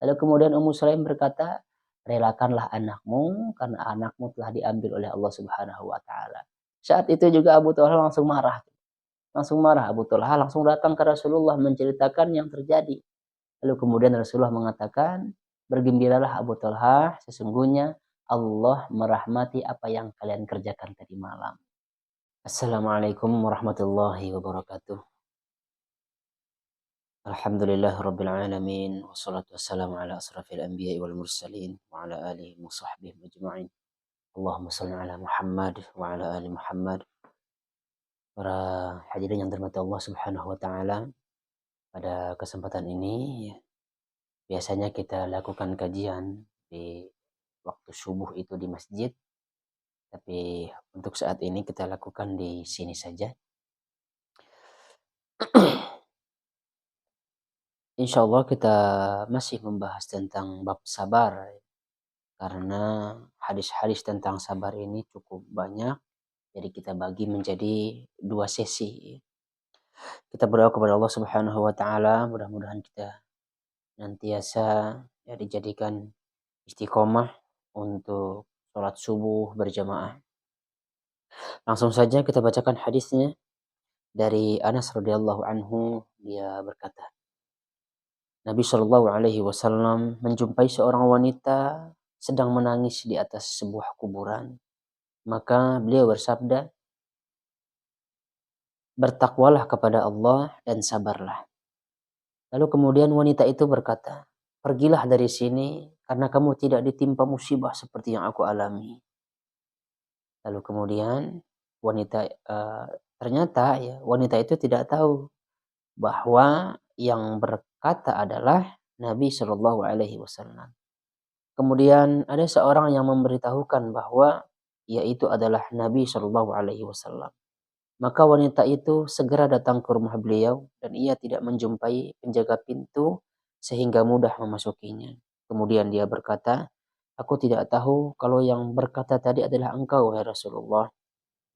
Lalu kemudian Ummu Sulaim berkata, relakanlah anakmu karena anakmu telah diambil oleh Allah Subhanahu wa taala. Saat itu juga Abu Talha langsung marah. Langsung marah Abu Talha langsung datang ke Rasulullah menceritakan yang terjadi. Lalu kemudian Rasulullah mengatakan, bergembiralah Abu Talha, sesungguhnya Allah merahmati apa yang kalian kerjakan tadi malam. Assalamualaikum warahmatullahi wabarakatuh. Alhamdulillah rabbil alamin wassalatu wassalamu ala asrafil anbiya'i wal mursalin wa ala alihi wa sahbihi ajma'in. Allahumma shalli ala Muhammad wa ala ali Muhammad. Para hadirin yang dirahmati Allah Subhanahu wa taala, pada kesempatan ini biasanya kita lakukan kajian di waktu subuh itu di masjid, tapi untuk saat ini kita lakukan di sini saja. Insya Allah kita masih membahas tentang bab sabar, karena hadis-hadis tentang sabar ini cukup banyak, jadi kita bagi menjadi 2 sesi. Kita berdoa kepada Allah Subhanahu wa taala, mudah-mudahan kita nantiasa ya dijadikan istiqomah untuk sholat subuh berjamaah. Langsung saja kita bacakan hadisnya dari Anas radhiyallahu anhu. Dia berkata, Nabi Shallallahu alaihi wasallam menjumpai seorang wanita sedang menangis di atas sebuah kuburan. Maka beliau bersabda, bertakwalah kepada Allah dan sabarlah. Lalu kemudian wanita itu berkata, pergilah dari sini karena kamu tidak ditimpa musibah seperti yang aku alami. Lalu kemudian ternyata ya wanita itu tidak tahu bahwa yang berkata adalah Nabi Shallallahu alaihi wasallam. Kemudian ada seorang yang memberitahukan bahwa yaitu adalah Nabi Shallallahu alaihi wasallam. Maka wanita itu segera datang ke rumah beliau dan ia tidak menjumpai penjaga pintu sehingga mudah memasukinya. Kemudian dia berkata, aku tidak tahu kalau yang berkata tadi adalah engkau, wahai Rasulullah.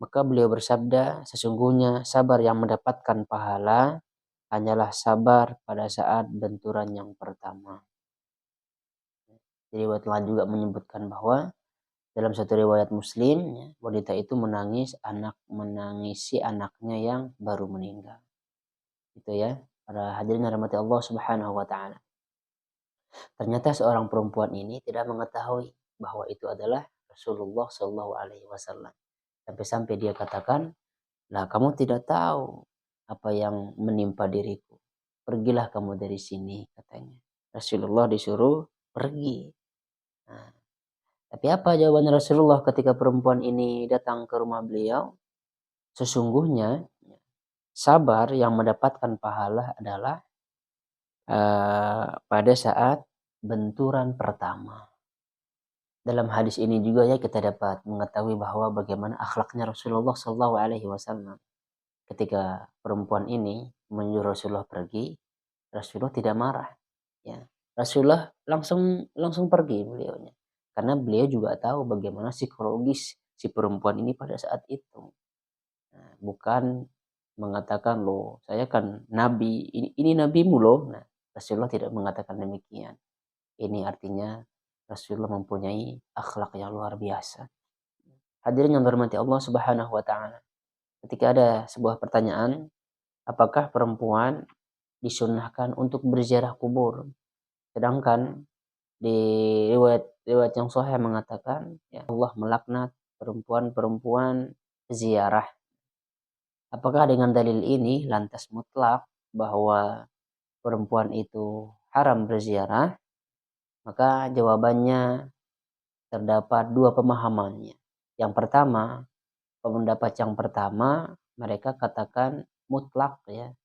Maka beliau bersabda, sesungguhnya sabar yang mendapatkan pahala hanyalah sabar pada saat benturan yang pertama. Jadi riwayat lain juga menyebutkan bahwa dalam satu riwayat Muslim, ya, wanita itu menangisi anaknya yang baru meninggal. Itu ya, para hadirin yang dirahmati Allah Subhanahu wa taala. Ternyata seorang perempuan ini tidak mengetahui bahwa itu adalah Rasulullah Shallallahu alaihi wasallam. Sampai-sampai dia katakan, "Lah kamu tidak tahu apa yang menimpa diriku. Pergilah kamu dari sini," katanya. Rasulullah disuruh pergi. Nah, tapi apa jawaban Rasulullah ketika perempuan ini datang ke rumah beliau? Sesungguhnya sabar yang mendapatkan pahala adalah pada saat benturan pertama. Dalam hadis ini juga ya kita dapat mengetahui bahwa bagaimana akhlaknya Rasulullah Shallallahu Alaihi Wasallam. Ketika perempuan ini menyuruh Rasulullah pergi, Rasulullah tidak marah. Ya, Rasulullah langsung pergi beliaunya. Karena beliau juga tahu bagaimana psikologis si perempuan ini pada saat itu. Nah, bukan mengatakan loh, saya kan nabi, ini nabimu loh. Nah, Rasulullah tidak mengatakan demikian. Ini artinya Rasulullah mempunyai akhlak yang luar biasa. Hadirin yang dirahmati Allah Subhanahu wa taala. Ketika ada sebuah pertanyaan, apakah perempuan disunnahkan untuk berziarah kubur? Sedangkan di riwayat yang sahih mengatakan ya Allah melaknat perempuan-perempuan ziarah. Apakah dengan dalil ini lantas mutlak bahwa perempuan itu haram berziarah? Maka jawabannya terdapat 2 pemahamannya. Yang pertama, pendapat yang pertama mereka katakan mutlak ya,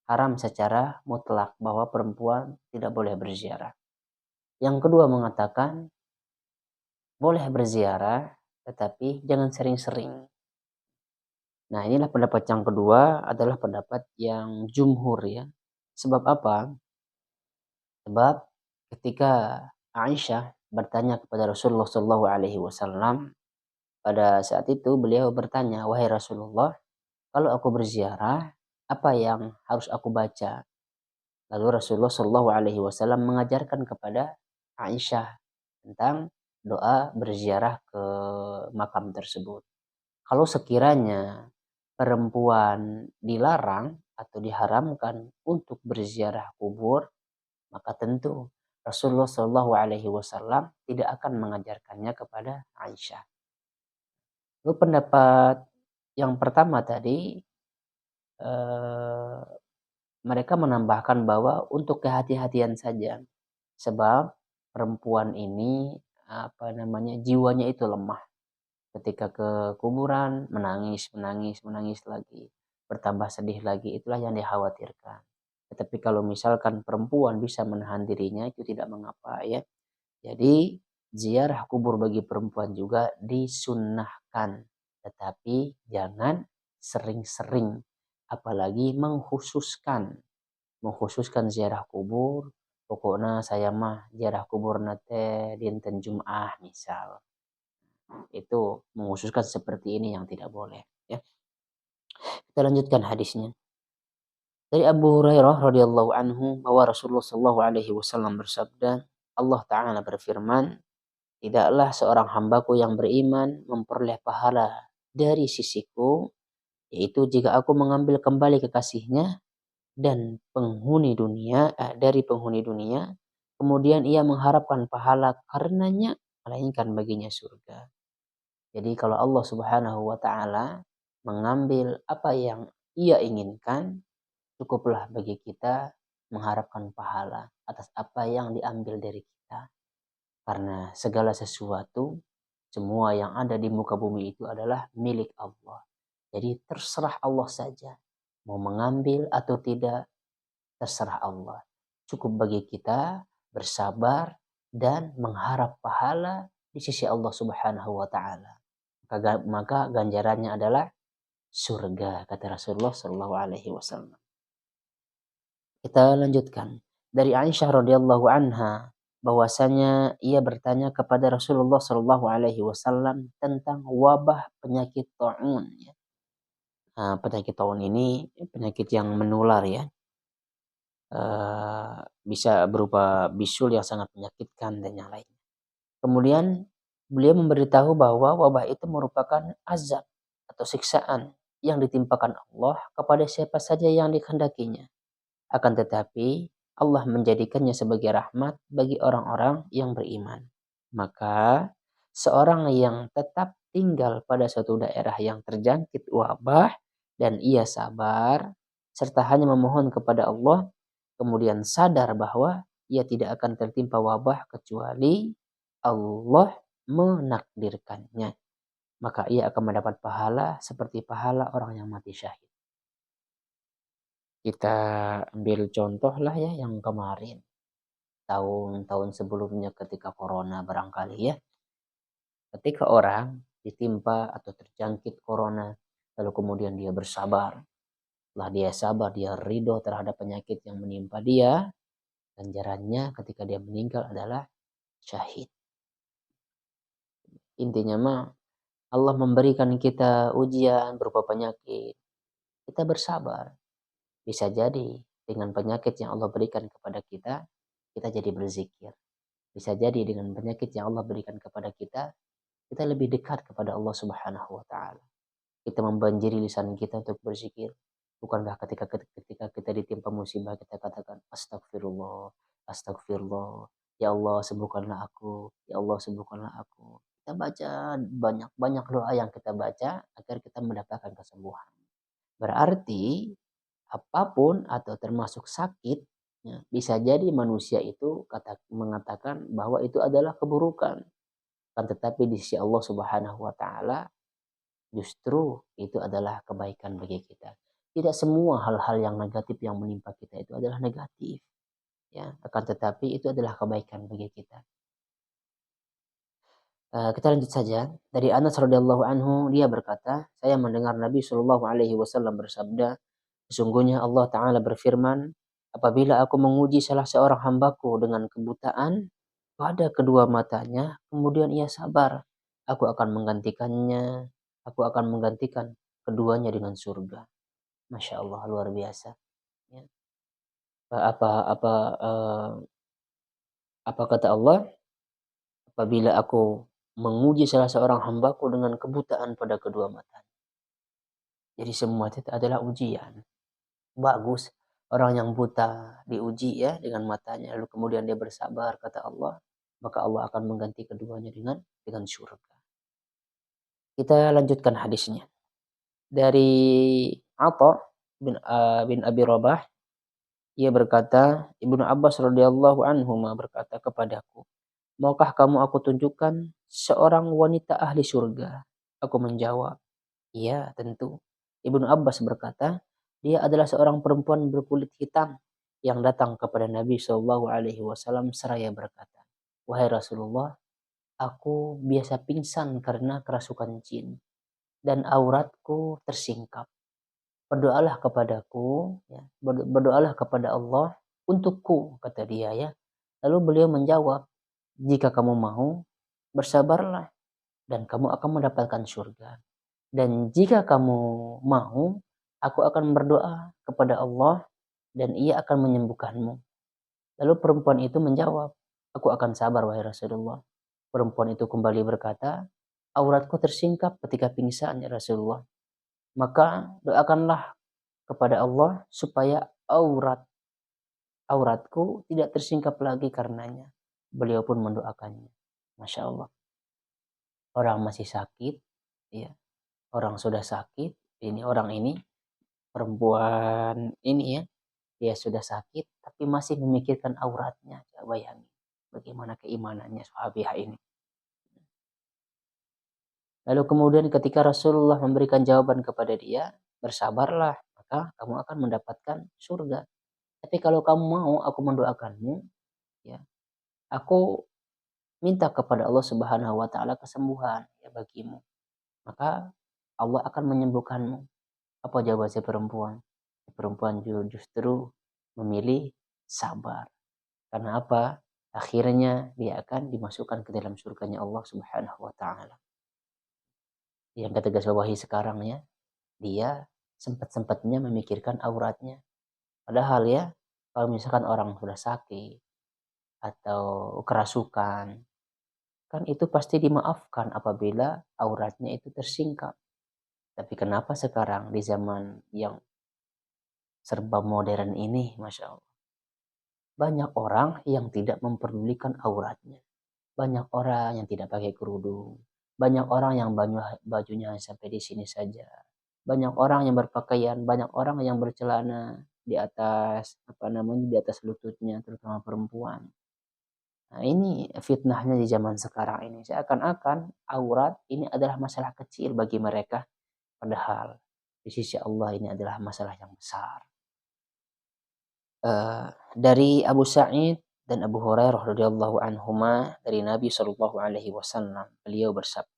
haram secara mutlak bahwa perempuan tidak boleh berziarah. Yang kedua mengatakan boleh berziarah tetapi jangan sering-sering. Nah, inilah pendapat yang kedua adalah pendapat yang jumhur ya. Sebab apa? Sebab ketika Aisyah bertanya kepada Rasulullah Shallallahu alaihi wasallam, pada saat itu beliau bertanya, "Wahai Rasulullah, kalau aku berziarah, apa yang harus aku baca?" Lalu Rasulullah Shallallahu Alaihi Wasallam mengajarkan kepada Aisyah tentang doa berziarah ke makam tersebut. Kalau sekiranya perempuan dilarang atau diharamkan untuk berziarah kubur, maka tentu Rasulullah Shallallahu Alaihi Wasallam tidak akan mengajarkannya kepada Aisyah. Lalu pendapat yang pertama tadi, eh, mereka menambahkan bahwa untuk kehati-hatian saja, sebab perempuan ini jiwanya itu lemah. Ketika ke kuburan menangis lagi, bertambah sedih lagi, itulah yang dikhawatirkan. Tetapi kalau misalkan perempuan bisa menahan dirinya, itu tidak mengapa ya. Jadi ziarah kubur bagi perempuan juga disunnahkan, tetapi jangan sering-sering, apalagi mengkhususkan ziarah kubur. Pokoknya saya mah ziarah kubur nate dinten Jum'ah misal. Itu mengkhususkan seperti ini yang tidak boleh ya. Kita lanjutkan hadisnya. Dari Abu Hurairah radhiyallahu anhu bahwa Rasulullah sallallahu alaihi wasallam bersabda, Allah taala berfirman, tidaklah seorang hambaku yang beriman memperoleh pahala dari sisiku, yaitu jika aku mengambil kembali kekasihnya dan dari penghuni dunia, kemudian ia mengharapkan pahala karenanya, melainkan baginya surga. Jadi kalau Allah Subhanahu wa taala mengambil apa yang ia inginkan, cukuplah bagi kita mengharapkan pahala atas apa yang diambil dari kita. Karena segala sesuatu, semua yang ada di muka bumi itu adalah milik Allah. Jadi terserah Allah saja. Mau mengambil atau tidak, terserah Allah. Cukup bagi kita bersabar dan mengharap pahala di sisi Allah Subhanahu wa taala. Maka ganjarannya adalah surga, kata Rasulullah Shallallahu alaihi wasallam. Kita lanjutkan. Dari Aisyah radhiyallahu anha bahwasanya ia bertanya kepada Rasulullah Shallallahu alaihi wasallam tentang wabah penyakit taun ya. Nah, penyakit taun ini penyakit yang menular ya. Bisa berupa bisul yang sangat menyakitkan dan yang lain. Kemudian beliau memberitahu bahwa wabah itu merupakan azab atau siksaan yang ditimpakan Allah kepada siapa saja yang dikehendakinya. Akan tetapi Allah menjadikannya sebagai rahmat bagi orang-orang yang beriman. Maka seorang yang tetap tinggal pada suatu daerah yang terjangkit wabah dan ia sabar serta hanya memohon kepada Allah, kemudian sadar bahwa ia tidak akan tertimpa wabah kecuali Allah menakdirkannya, maka ia akan mendapat pahala seperti pahala orang yang mati syahid. Kita ambil contoh lah ya yang kemarin, tahun-tahun sebelumnya ketika corona barangkali ya. Ketika orang ditimpa atau terjangkit corona, lalu kemudian dia bersabar. Setelah dia sabar, dia ridho terhadap penyakit yang menimpa dia, ganjarannya ketika dia meninggal adalah syahid. Intinya mah Allah memberikan kita ujian berupa penyakit. Kita bersabar. Bisa jadi dengan penyakit yang Allah berikan kepada kita, kita jadi berzikir. Bisa jadi dengan penyakit yang Allah berikan kepada kita lebih dekat kepada Allah Subhanahu wa taala. Kita membanjiri lisan kita untuk berzikir. Bukankah ketika kita ditimpa musibah kita katakan astagfirullah, astagfirullah. Ya Allah sembuhkanlah aku, ya Allah sembuhkanlah aku. Kita baca banyak-banyak doa yang kita baca agar kita mendapatkan kesembuhan. Berarti apapun atau termasuk sakit, ya, bisa jadi manusia itu mengatakan bahwa itu adalah keburukan. Kan tetapi di sisi Allah Subhanahu wa taala justru itu adalah kebaikan bagi kita. Tidak semua hal-hal yang negatif yang menimpa kita itu adalah negatif. Ya, akan tetapi itu adalah kebaikan bagi kita. Kita lanjut saja. Dari Anas radhiyallahu anhu dia berkata, saya mendengar Nabi Shallallahu alaihi wasallam bersabda, sesungguhnya Allah taala berfirman, apabila aku menguji salah seorang hambaku dengan kebutaan pada kedua matanya, kemudian ia sabar, aku akan menggantikan keduanya dengan surga. Masya Allah, luar biasa. Ya. apa apa eh, apa kata Allah, apabila aku menguji salah seorang hambaku dengan kebutaan pada kedua mata. Jadi semua itu adalah ujian. Bagus orang yang buta diuji ya dengan matanya, lalu kemudian dia bersabar kata Allah, maka Allah akan mengganti keduanya dengan surga. Kita lanjutkan hadisnya. Dari Atha bin Abi Rabah, ia berkata, Ibnu Abbas radhiyallahu anhu berkata kepadaku, maukah kamu aku tunjukkan seorang wanita ahli surga? Aku menjawab, iya tentu. Ibnu Abbas berkata, dia adalah seorang perempuan berkulit hitam yang datang kepada Nabi Shallallahu Alaihi Wasallam seraya berkata, wahai Rasulullah, aku biasa pingsan karena kerasukan jin dan auratku tersingkap. Berdoalah kepadaku, ya, berdoalah kepada Allah untukku, kata dia ya. Lalu beliau menjawab, jika kamu mau, bersabarlah dan kamu akan mendapatkan surga. Dan jika kamu mau, aku akan berdoa kepada Allah dan ia akan menyembuhkanmu. Lalu perempuan itu menjawab, aku akan sabar wahai Rasulullah. Perempuan itu kembali berkata, auratku tersingkap ketika pingsan ya Rasulullah. Maka doakanlah kepada Allah supaya auratku tidak tersingkap lagi karenanya. Beliau pun mendoakannya. Masya Allah. Orang masih sakit, ya. Orang sudah sakit, orang ini perempuan ini ya, dia sudah sakit tapi masih memikirkan auratnya. Coba bayangin bagaimana keimanannya sahabiah ini. Lalu kemudian ketika Rasulullah memberikan jawaban kepada dia, bersabarlah, maka kamu akan mendapatkan surga. Tapi kalau kamu mau aku mendoakanmu, ya, aku minta kepada Allah Subhanahu wa taala kesembuhan ya bagimu. Maka Allah akan menyembuhkanmu. Apa jawab si perempuan? Perempuan justru memilih sabar. Karena apa? Akhirnya dia akan dimasukkan ke dalam surganya Allah Subhanahu wa taala. Yang kita garis bawahi sekarang ya, dia sempat-sempatnya memikirkan auratnya. Padahal ya, kalau misalkan orang sudah sakit atau kerasukan, kan itu pasti dimaafkan apabila auratnya itu tersingkap. Tapi kenapa sekarang di zaman yang serba modern ini, Masya Allah, banyak orang yang tidak memperdulikan auratnya. Banyak orang yang tidak pakai kerudung. Banyak orang yang bajunya sampai di sini saja. Banyak orang yang berpakaian, banyak orang yang bercelana di atas di atas lututnya, terutama perempuan. Nah, ini fitnahnya di zaman sekarang ini. Seakan-akan aurat ini adalah masalah kecil bagi mereka, padahal di sisi Allah ini adalah masalah yang besar. Dari Abu Sa'id dan Abu Hurairah radhiyallahu anhuma dari Nabi Shallallahu alaihi wasallam, beliau bersabda,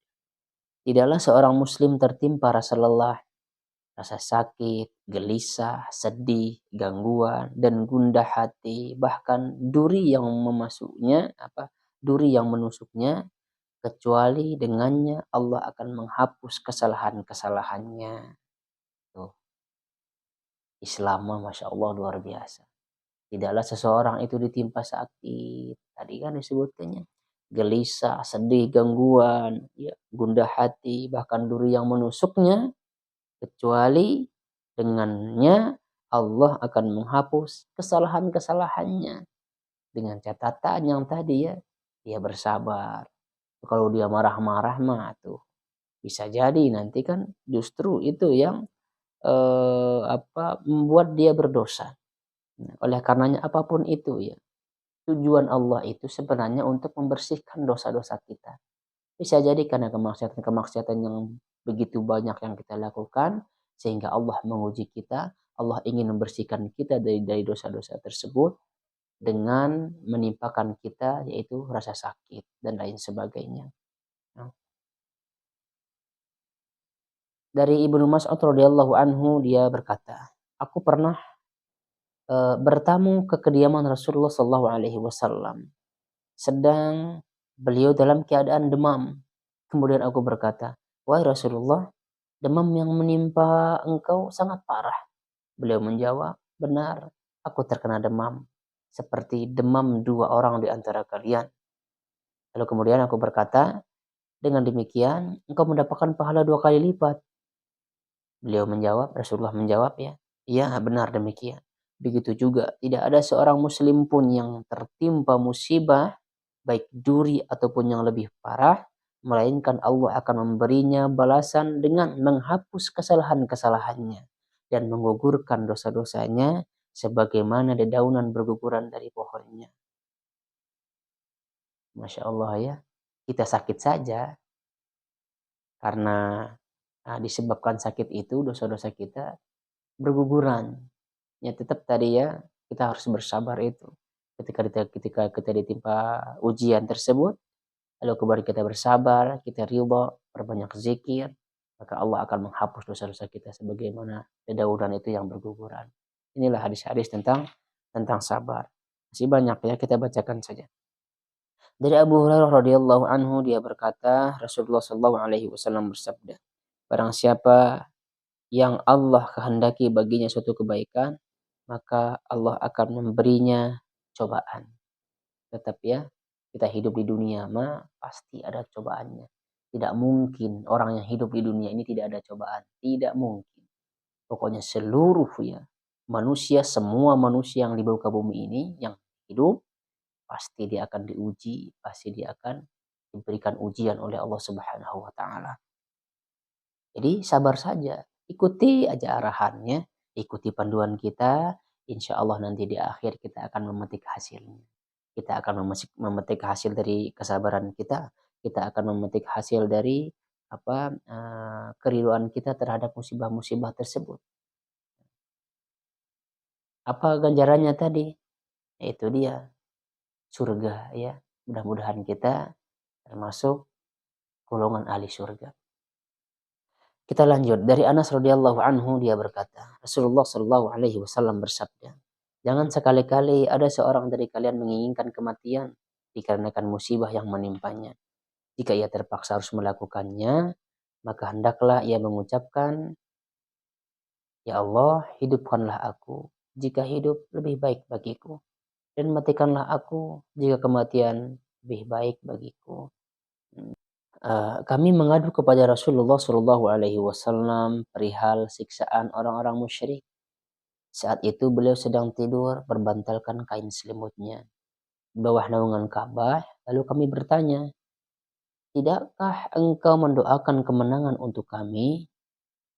tidaklah seorang muslim tertimpa rasa lelah, rasa sakit, gelisah, sedih, gangguan dan gundah hati, bahkan duri yang duri yang menusuknya, kecuali dengannya Allah akan menghapus kesalahan-kesalahannya. Tuh, Islam Masya Allah luar biasa. Tidaklah seseorang itu ditimpa sakit. Tadi kan disebutkannya gelisah, sedih, gangguan, ya, gundah hati, bahkan duri yang menusuknya, kecuali dengannya Allah akan menghapus kesalahan-kesalahannya. Dengan catatan yang tadi ya, dia bersabar. Kalau dia marah-marah mah tuh bisa jadi nanti kan justru itu yang membuat dia berdosa. Oleh karenanya apapun itu ya, tujuan Allah itu sebenarnya untuk membersihkan dosa-dosa kita. Bisa jadi karena kemaksiatan-kemaksiatan yang begitu banyak yang kita lakukan, sehingga Allah menguji kita, Allah ingin membersihkan kita dari dosa-dosa tersebut dengan menimpakan kita yaitu rasa sakit dan lain sebagainya. Nah, dari Ibnu Mas'ud radhiyallahu anhu dia berkata, aku pernah bertamu ke kediaman Rasulullah sallallahu alaihi wasallam. Sedang beliau dalam keadaan demam. Kemudian aku berkata, wahai Rasulullah, demam yang menimpa engkau sangat parah. Beliau menjawab, benar. aku terkena demam, seperti demam 2 orang di antara kalian. Lalu kemudian aku berkata, dengan demikian engkau mendapatkan pahala 2 kali lipat. Rasulullah menjawab ya, iya benar demikian. Begitu juga tidak ada seorang muslim pun yang tertimpa musibah, baik duri ataupun yang lebih parah, melainkan Allah akan memberinya balasan dengan menghapus kesalahan-kesalahannya dan menggugurkan dosa-dosanya sebagaimana dedaunan berguguran dari pohonnya. Masya Allah ya, kita sakit saja karena disebabkan sakit itu dosa-dosa kita berguguran. Ya tetap tadi ya, kita harus bersabar itu. Ketika kita ditimpa ujian tersebut, lalu kembali kita bersabar, kita ridha, perbanyak zikir, maka Allah akan menghapus dosa-dosa kita sebagaimana dedaunan itu yang berguguran. Inilah hadis-hadis tentang sabar. Masih banyak ya, kita bacakan saja. Dari Abu Hurairah radhiyallahu anhu, dia berkata, Rasulullah sallallahu alaihi wasallam bersabda, barang siapa yang Allah kehendaki baginya suatu kebaikan, maka Allah akan memberinya cobaan. Tetap ya, kita hidup di dunia pasti ada cobaannya. Tidak mungkin orang yang hidup di dunia ini tidak ada cobaan. Tidak mungkin. Pokoknya seluruh ya manusia, semua manusia yang di muka bumi ini yang hidup, pasti dia akan diuji, pasti dia akan diberikan ujian oleh Allah Subhanahu wa taala. Jadi sabar saja, ikuti aja arahannya, ikuti panduan kita, insya Allah nanti di akhir kita akan memetik hasilnya. Kita akan memetik hasil dari kesabaran kita akan memetik hasil dari keriduan kita terhadap musibah-musibah tersebut. Apa ganjarannya tadi? Itu dia, surga ya. Mudah-mudahan kita termasuk golongan ahli surga. Kita lanjut dari Anas radhiyallahu anhu, dia berkata, Rasulullah shallallahu alaihi wasallam bersabda, jangan sekali-kali ada seorang dari kalian menginginkan kematian dikarenakan musibah yang menimpanya. Jika ia terpaksa harus melakukannya, maka hendaklah ia mengucapkan, ya Allah, hidupkanlah aku jika hidup lebih baik bagiku, dan matikanlah aku jika kematian lebih baik bagiku. Kami mengadu kepada Rasulullah Shallallahu Alaihi Wasallam perihal siksaan orang-orang musyrik. Saat itu beliau sedang tidur berbantalkan kain selimutnya di bawah naungan Ka'bah. Lalu kami bertanya, tidakkah engkau mendoakan kemenangan untuk kami?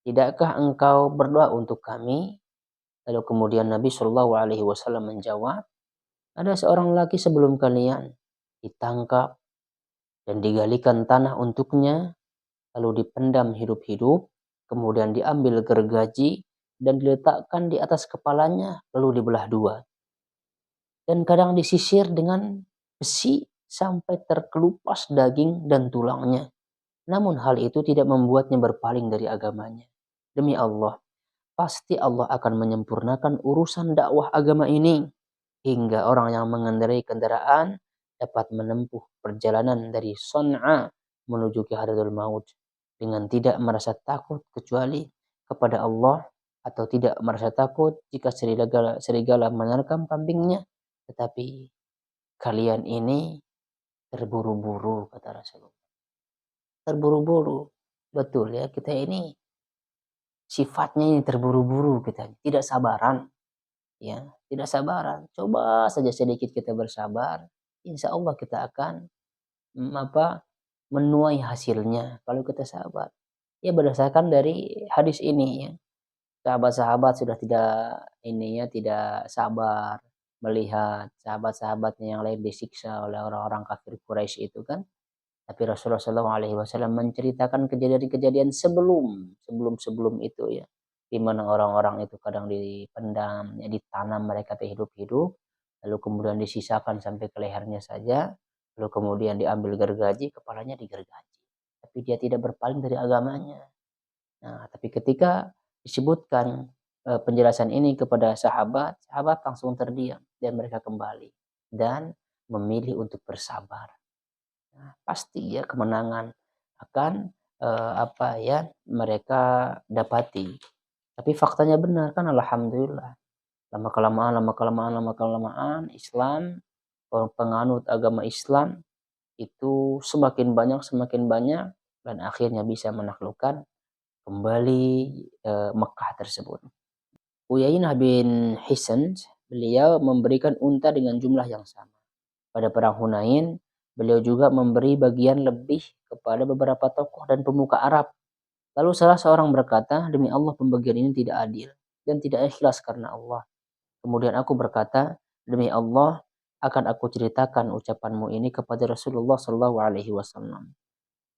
Tidakkah engkau berdoa untuk kami? Lalu kemudian Nabi Shallallahu Alaihi Wasallam menjawab, ada seorang laki sebelum kalian ditangkap dan digalikan tanah untuknya, lalu dipendam hidup-hidup, kemudian diambil gergaji dan diletakkan di atas kepalanya, lalu dibelah dua. Dan kadang disisir dengan besi sampai terkelupas daging dan tulangnya. Namun hal itu tidak membuatnya berpaling dari agamanya. Demi Allah, pasti Allah akan menyempurnakan urusan dakwah agama ini, hingga orang yang mengendarai kendaraan dapat menempuh perjalanan dari Son'a menuju ke Hadratul Maut dengan tidak merasa takut kecuali kepada Allah, atau tidak merasa takut jika serigala menerkam kambingnya, tetapi kalian ini terburu-buru, kata Rasulullah. Terburu-buru. Betul ya, kita ini sifatnya ini terburu-buru, kita tidak sabaran. Ya, tidak sabaran. Coba saja sedikit kita bersabar, insya Allah kita akan menuai hasilnya kalau kita sabar. Ya berdasarkan dari hadis ini ya. Sahabat-sahabat sudah tidak sabar melihat sahabat-sahabatnya yang lain disiksa oleh orang-orang kafir Quraisy itu kan. Tapi Rasulullah SAW menceritakan kejadian-kejadian sebelum itu ya, di mana orang-orang itu kadang dipendam, ya, ditanam mereka hidup-hidup, lalu kemudian disisakan sampai ke lehernya saja, lalu kemudian diambil gergaji, kepalanya digergaji. Tapi dia tidak berpaling dari agamanya. Nah, tapi ketika disebutkan penjelasan ini kepada sahabat langsung terdiam dan mereka kembali dan memilih untuk bersabar. Nah, pasti ya kemenangan akan mereka dapati. Tapi faktanya benar kan, alhamdulillah. Lama-kelamaan Islam, penganut agama Islam itu semakin banyak dan akhirnya bisa menaklukkan kembali Mekah tersebut. Uyainah bin Hisn, beliau memberikan unta dengan jumlah yang sama. Pada perang Hunain, beliau juga memberi bagian lebih kepada beberapa tokoh dan pemuka Arab. Lalu salah seorang berkata, demi Allah pembagian ini tidak adil dan tidak ikhlas karena Allah. Kemudian aku berkata, demi Allah akan aku ceritakan ucapanmu ini kepada Rasulullah Shallallahu Alaihi Wasallam.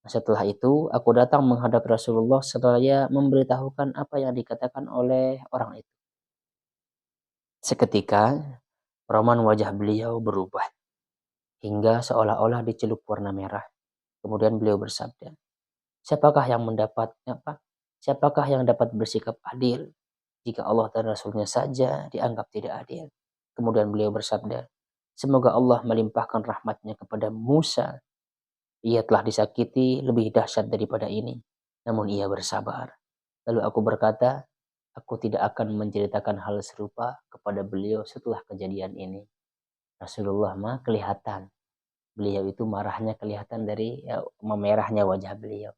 Setelah itu, aku datang menghadap Rasulullah seraya memberitahukan apa yang dikatakan oleh orang itu. Seketika, roman wajah beliau berubah hingga seolah-olah dicelup warna merah. Kemudian beliau bersabda, Siapakah yang dapat bersikap adil jika Allah dan Rasulnya saja dianggap tidak adil? Kemudian beliau bersabda, semoga Allah melimpahkan rahmatnya kepada Musa. Ia telah disakiti lebih dahsyat daripada ini, namun ia bersabar. Lalu aku berkata, aku tidak akan menceritakan hal serupa kepada beliau setelah kejadian ini. Rasulullah mah kelihatan. Beliau itu marahnya kelihatan dari memerahnya wajah beliau.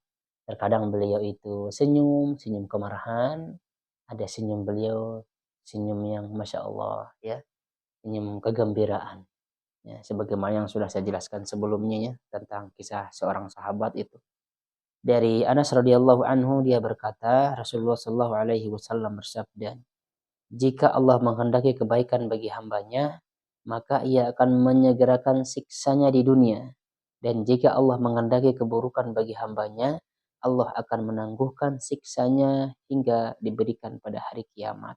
Terkadang beliau itu senyum kemarahan, ada senyum beliau, senyum yang Masya Allah, ya, senyum kegembiraan. Ya, sebagaimana yang sudah saya jelaskan sebelumnya ya, tentang kisah seorang sahabat itu. Dari Anas radhiyallahu anhu dia berkata, Rasulullah sallallahu alaihi wasallam bersabda, jika Allah menghendaki kebaikan bagi hambanya, maka ia akan menyegerakan siksanya di dunia. Dan jika Allah menghendaki keburukan bagi hambanya, Allah akan menangguhkan siksanya hingga diberikan pada hari kiamat.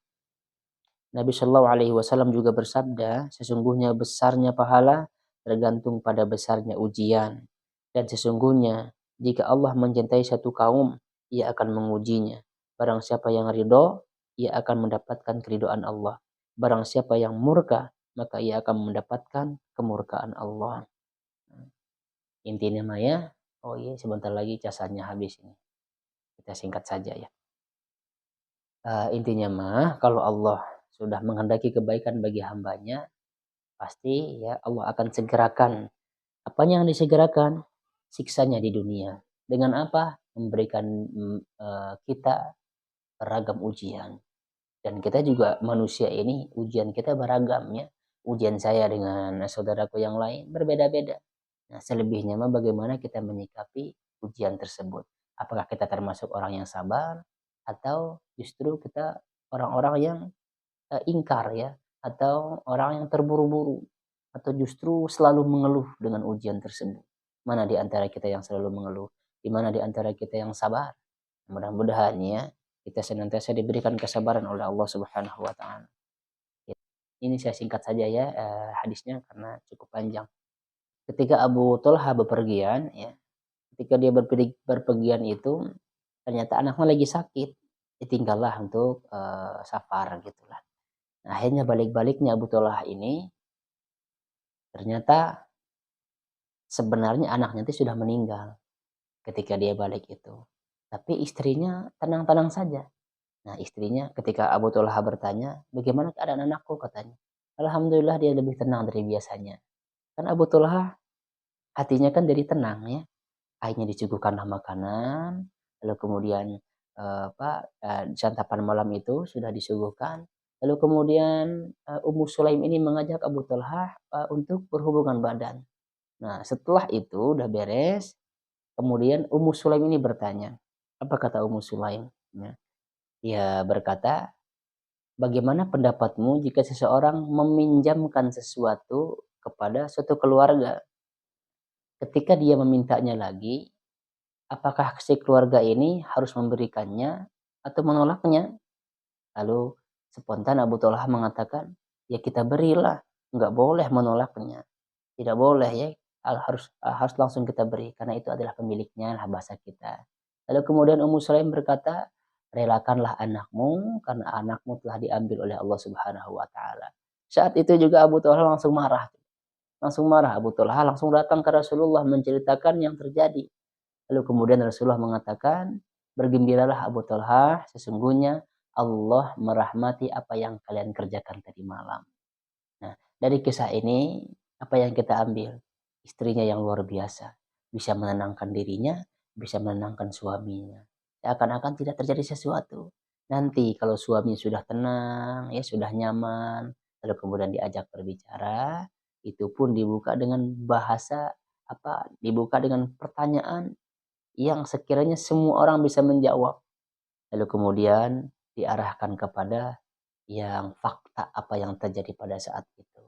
Nabi Shallallahu Alaihi Wasallam juga bersabda, sesungguhnya besarnya pahala tergantung pada besarnya ujian. Dan sesungguhnya jika Allah mencintai satu kaum, ia akan mengujinya. Barang siapa yang ridho, ia akan mendapatkan keridhaan Allah. Barang siapa yang murka, maka ia akan mendapatkan kemurkaan Allah. Intinya Maya, oh iya sebentar lagi casannya habis ini. Kita singkat saja ya. Intinya mah kalau Allah sudah menghendaki kebaikan bagi hambanya, pasti ya Allah akan segerakan. Apanya yang disegerakan? Siksanya di dunia. Dengan apa? Memberikan kita beragam ujian. Dan kita juga manusia ini ujian kita beragam ya. Ujian saya dengan saudaraku yang lain berbeda-beda. Nah, selebihnya mah bagaimana kita menyikapi ujian tersebut. Apakah kita termasuk orang yang sabar atau justru kita orang-orang yang ingkar ya, atau orang yang terburu-buru atau justru selalu mengeluh dengan ujian tersebut. Mana di antara kita yang selalu mengeluh? Di mana di antara kita yang sabar? Mudah-mudahan ya kita senantiasa diberikan kesabaran oleh Allah Subhanahu wa taala. Ini saya singkat saja ya hadisnya karena cukup panjang. Ketika Abu Thalha bepergian ya, ketika dia berpergian itu ternyata anaknya lagi sakit, ditinggallah untuk safar gitulah. Nah, akhirnya balik-baliknya Abu Thalha ini ternyata sebenarnya anaknya itu sudah meninggal ketika dia balik itu. Tapi istrinya tenang-tenang saja. Nah, istrinya ketika Abu Thalha bertanya, bagaimana keadaan anakku katanya. Alhamdulillah dia lebih tenang dari biasanya. Kan Abu Thalha hatinya kan dari tenang ya. Akhirnya disuguhkanlah makanan, lalu kemudian santapan malam itu sudah disuguhkan. Lalu kemudian Ummu Sulaim ini mengajak Abu Thalha untuk berhubungan badan. Nah, setelah itu udah beres, kemudian Ummu Sulaim ini bertanya, apa kata Ummu Sulaim? Ya, dia berkata, bagaimana pendapatmu jika seseorang meminjamkan sesuatu kepada suatu keluarga? Ketika dia memintanya lagi, apakah si keluarga ini harus memberikannya atau menolaknya? Lalu spontan Abu Thalha mengatakan, ya kita berilah, nggak boleh menolaknya. Tidak boleh ya, harus langsung kita beri karena itu adalah pemiliknya lah bahasa kita. Lalu kemudian Ummu Sulaim berkata, relakanlah anakmu karena anakmu telah diambil oleh Allah Subhanahu wa taala. Saat itu juga Abu Thalha langsung marah. Abu Thalha langsung datang ke Rasulullah menceritakan yang terjadi. Lalu kemudian Rasulullah mengatakan, bergembiralah Abu Thalha, sesungguhnya Allah merahmati apa yang kalian kerjakan tadi malam. Nah, dari kisah ini apa yang kita ambil? Istrinya yang luar biasa, bisa menenangkan dirinya, bisa menenangkan suaminya. Seakan-akan tidak terjadi sesuatu. Nanti kalau suami sudah tenang, ya sudah nyaman, lalu kemudian diajak berbicara, itu pun dibuka dengan bahasa apa? Dibuka dengan pertanyaan yang sekiranya semua orang bisa menjawab. Lalu kemudian diarahkan kepada yang fakta apa yang terjadi pada saat itu.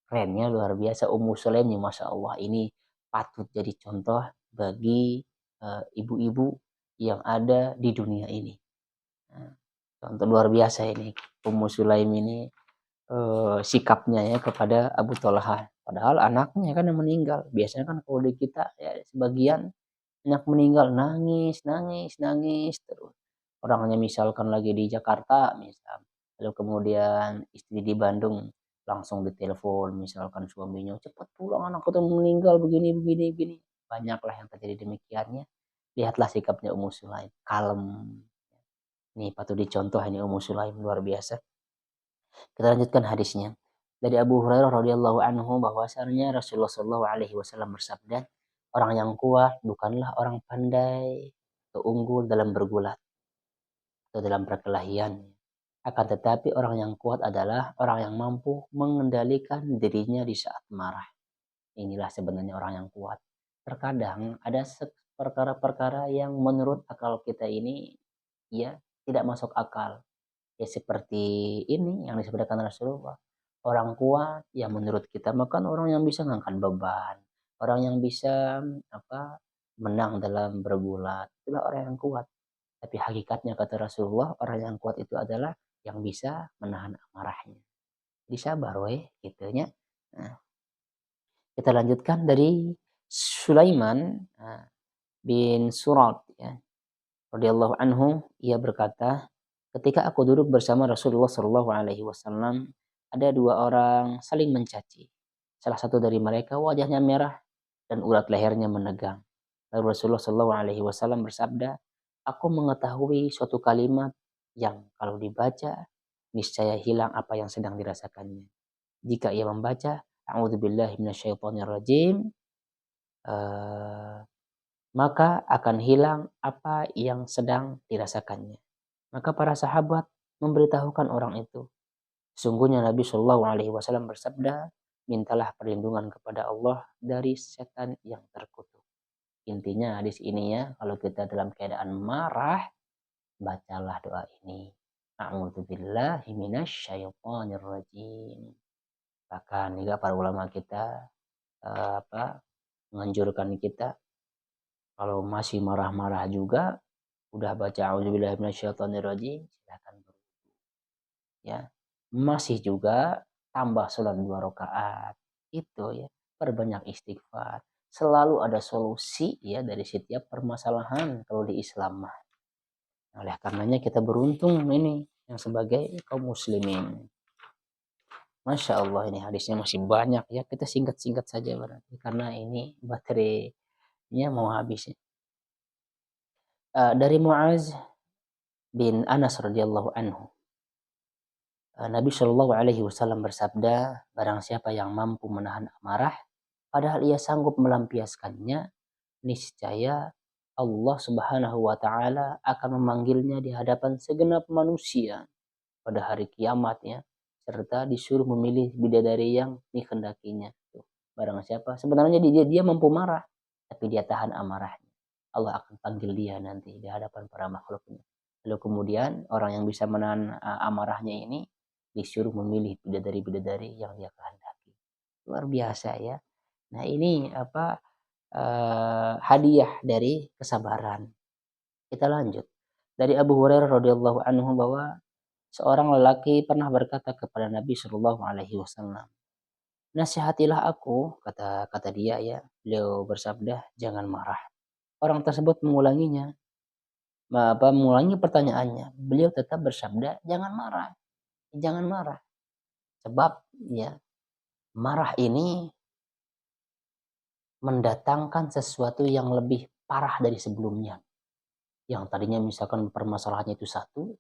Kerennya luar biasa Ummu Sulaim nih, Masya Allah. Ini patut jadi contoh bagi ibu-ibu yang ada di dunia ini. Nah, contoh luar biasa ini Ummu Sulaim ini, sikapnya ya kepada Abu Talha. Padahal anaknya kan yang meninggal. Biasanya kan kalau di kita ya sebagian anak meninggal nangis, nangis, nangis terus. Orangnya misalkan lagi di Jakarta misal, lalu kemudian istri di Bandung langsung ditelepon misalkan suaminya, cepat pulang anakku tuh meninggal begini begini begini. Banyaklah yang terjadi demikiannya. Lihatlah sikapnya Ummu Sulaim, kalem. Ini patut dicontoh ini Ummu Sulaim luar biasa. Kita lanjutkan hadisnya. Dari Abu Hurairah radhiyallahu anhu bahwasanya Rasulullah shallallahu alaihi wasallam bersabda, orang yang kuat bukanlah orang pandai atau unggul dalam bergulat atau dalam perkelahian. Akan tetapi orang yang kuat adalah orang yang mampu mengendalikan dirinya di saat marah. Inilah sebenarnya orang yang kuat. Terkadang ada perkara-perkara yang menurut akal kita ini ya tidak masuk akal. Ya seperti ini yang disebutkan Rasulullah. Orang kuat ya menurut kita makan orang yang bisa ngangkat beban. Orang yang bisa apa menang dalam bergulat. Itulah orang yang kuat. Tapi hakikatnya kata Rasulullah, orang yang kuat itu adalah yang bisa menahan amarahnya. Jadi sabar weh, gitunya. Nah, kita lanjutkan dari Sulaiman bin Surat ya. Radhiyallahu anhu, ia berkata, ketika aku duduk bersama Rasulullah Shallallahu alaihi wasallam, ada dua orang saling mencaci. Salah satu dari mereka wajahnya merah dan urat lehernya menegang. Lalu Rasulullah Shallallahu alaihi wasallam bersabda, aku mengetahui suatu kalimat yang kalau dibaca niscaya hilang apa yang sedang dirasakannya. Jika ia membaca A'udzubillahi minasyaitonirrajim, eh, maka akan hilang apa yang sedang dirasakannya. Maka para sahabat memberitahukan orang itu. Sungguhnya Nabi Shallallahu Alaihi Wasallam bersabda, mintalah perlindungan kepada Allah dari setan yang terkutuk. Intinya hadis ini ya, kalau kita dalam keadaan marah, bacalah doa ini. A'udzubillahi minasyaitonirrajim. Bahkan juga para ulama kita menganjurkan kita kalau masih marah-marah juga udah baca auzubillahi minasyaitonirrajim silakan berwudu ya. Masih juga tambah sholat 2 rakaat. Itu ya, perbanyak istighfar. Selalu ada solusi ya dari setiap permasalahan kalau di Islam mah. Oleh karenanya kita beruntung ini yang sebagai kaum muslimin. Masya Allah ini hadisnya masih banyak ya, kita singkat-singkat saja berarti karena ini baterainya mau habis ya. Dari Muaz bin Anas radhiyallahu anhu, Nabi Shallallahu alaihi wasallam bersabda, barang siapa yang mampu menahan amarah padahal ia sanggup melampiaskannya, niscaya Allah Subhanahu wa taala akan memanggilnya di hadapan segenap manusia pada hari kiamatnya serta disuruh memilih bidadari yang dikehendakinya. Barang siapa sebenarnya dia mampu marah tapi dia tahan amarahnya, Allah akan panggil dia nanti di hadapan para makhluknya. Lalu kemudian orang yang bisa menahan amarahnya ini disuruh memilih bidadari-bidadari yang dia kehendaki. Luar biasa ya. Nah ini apa hadiah dari kesabaran. Kita lanjut. Dari Abu Hurairah radhiyallahu anhu bahwa seorang lelaki pernah berkata kepada Nabi Shallallahu alaihi wasallam, "Nasihatilah aku," kata kata dia ya. Beliau bersabda, "Jangan marah." Orang tersebut mengulangi pertanyaannya. Beliau tetap bersabda, "Jangan marah. Jangan marah." Sebab ya, marah ini mendatangkan sesuatu yang lebih parah dari sebelumnya. Yang tadinya misalkan permasalahannya itu satu,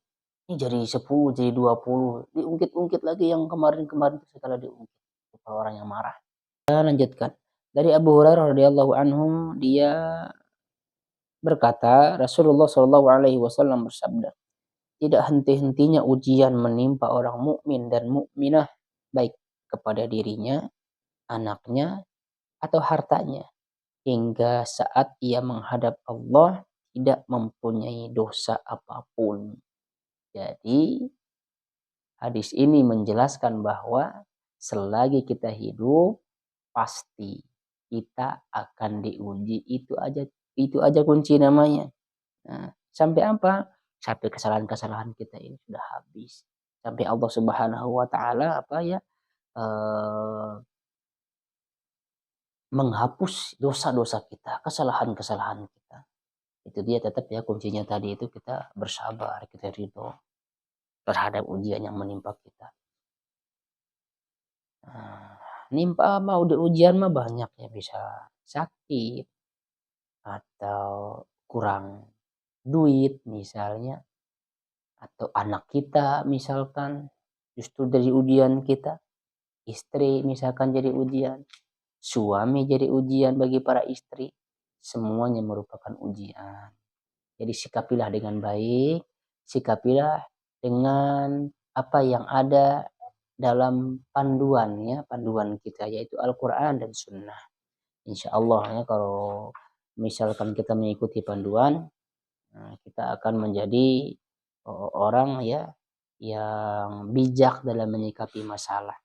Ini jadi 10, jadi 20, diungkit-ungkit lagi yang kemarin-kemarin itu setelah diungkit. Orang yang marah. Kita lanjutkan. Dari Abu Hurairah radhiyallahu anhu, dia berkata, Rasulullah Shallallahu alaihi wasallam bersabda, tidak henti-hentinya ujian menimpa orang mukmin dan mukminah, baik kepada dirinya, anaknya, atau hartanya, hingga saat ia menghadap Allah tidak mempunyai dosa apapun. Jadi hadis ini menjelaskan bahwa selagi kita hidup pasti kita akan diuji. Itu aja kunci namanya. Nah, sampai apa? Sampai kesalahan-kesalahan kita ini sudah habis. Sampai Allah Subhanahu wa taala menghapus dosa-dosa kita, kesalahan-kesalahan kita. Itu dia tetap ya kuncinya tadi itu kita bersabar, kita ridho terhadap ujian yang menimpa kita. Nah, nimpa mau di ujian mah banyak ya, bisa sakit atau kurang duit misalnya, atau anak kita misalkan justru dari ujian kita, istri misalkan jadi ujian, suami jadi ujian bagi para istri, semuanya merupakan ujian. Jadi sikapilah dengan baik, sikapilah dengan apa yang ada dalam panduan kita yaitu Al-Quran dan Sunnah. Insya Allah ya, kalau misalkan kita mengikuti panduan, kita akan menjadi orang ya yang bijak dalam menyikapi masalah.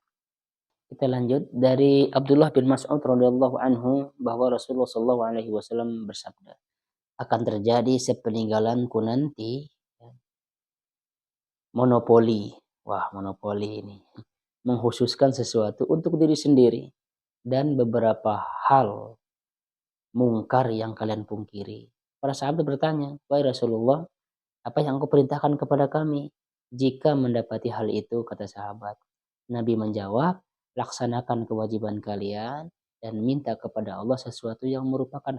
Kita lanjut dari Abdullah bin Mas'ud radhiyallahu anhu bahwa Rasulullah sallallahu alaihi wasallam bersabda, akan terjadi sepeninggalanku nanti monopoli. Wah, monopoli ini menghususkan sesuatu untuk diri sendiri dan beberapa hal mungkar yang kalian pungkiri. Para sahabat bertanya, wahai Rasulullah, apa yang engkau perintahkan kepada kami jika mendapati hal itu, kata sahabat. Nabi menjawab, laksanakan kewajiban kalian dan minta kepada Allah sesuatu yang merupakan